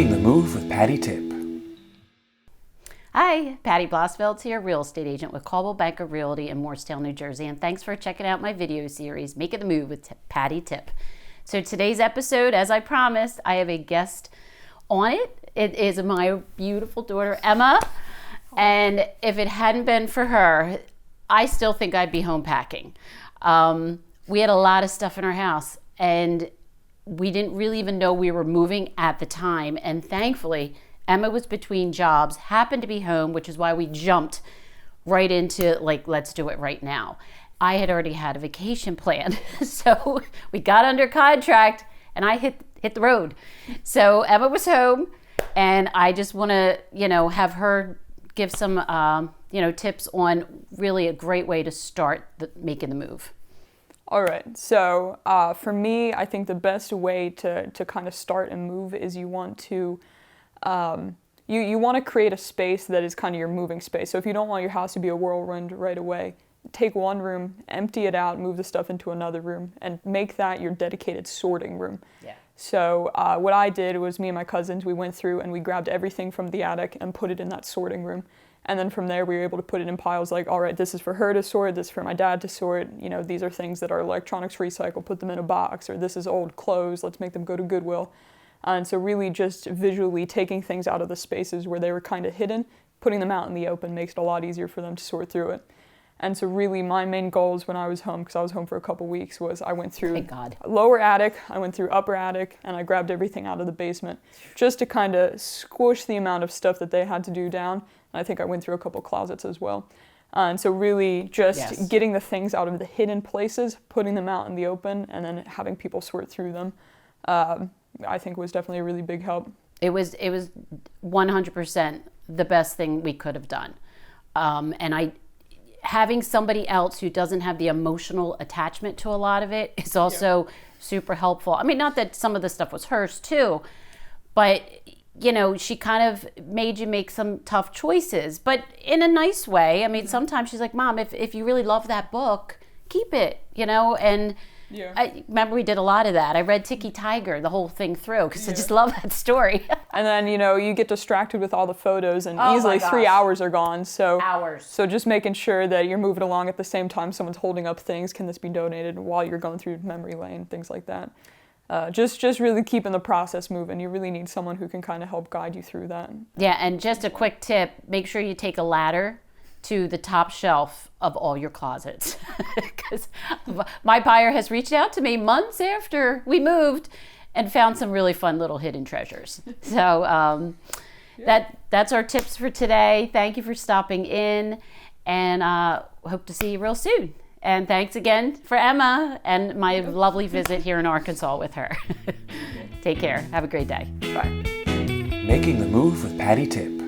Making the Move with Patty Tipp. Hi, Patty Blossfelds here, real estate agent with Coldwell Banker Realty in Morristown, New Jersey, and thanks for checking out my video series, Making the Move with Patty Tipp. So today's episode, as I promised, I have a guest on it. It is my beautiful daughter, Emma, and if it hadn't been for her, I still think I'd be home packing. We had a lot of stuff in our house, and we didn't really even know we were moving at the time, and thankfully, Emma was between jobs, happened to be home, which is why we jumped right into let's do it right now. I had already had a vacation planned, so we got under contract and I hit the road. So Emma was home, and I just want to, have her give some, tips on really a great way to start making the move. All right, so for me, I think the best way to kind of start and move is you want to you want to create a space that is kind of your moving space. So if you don't want your house to be a whirlwind right away, take one room, empty it out, move the stuff into another room, and make that your dedicated sorting room. Yeah. So what I did was me and my cousins, we went through and we grabbed everything from the attic and put it in that sorting room. And then from there, we were able to put it in piles like, all right, this is for her to sort, this is for my dad to sort. These are things that are electronics recycle, put them in a box, or this is old clothes, let's make them go to Goodwill. And so really just visually taking things out of the spaces where they were kind of hidden, putting them out in the open makes it a lot easier for them to sort through it. And so really my main goals when I was home, because I was home for a couple weeks, was I went through lower attic, I went through upper attic, and I grabbed everything out of the basement just to kind of squish the amount of stuff that they had to do down. And I think I went through a couple closets as well. And so really just getting the things out of the hidden places, putting them out in the open, and then having people sort through them, I think was definitely a really big help. It was 100% the best thing we could have done. And having somebody else who doesn't have the emotional attachment to a lot of it is also super helpful. I mean, not that some of the stuff was hers too, but she kind of made you make some tough choices, but in a nice way. I mean, sometimes she's like, Mom, if you really love that book, keep it, and I remember we did a lot of that. I read Tiki Tiger, the whole thing through, because I just love that story. And then, you get distracted with all the photos, and easily 3 hours are gone. So just making sure that you're moving along at the same time someone's holding up things. Can this be donated while you're going through memory lane, things like that. Just really keeping the process moving. You really need someone who can kind of help guide you through that. Yeah, and just a quick tip, make sure you take a ladder to the top shelf of all your closets. Because my buyer has reached out to me months after we moved and found some really fun little hidden treasures. So that's our tips for today. Thank you for stopping in, and hope to see you real soon. And thanks again for Emma and my lovely visit here in Arkansas with her. Take care. Have a great day. Bye. Making the Move with Patty Tipp.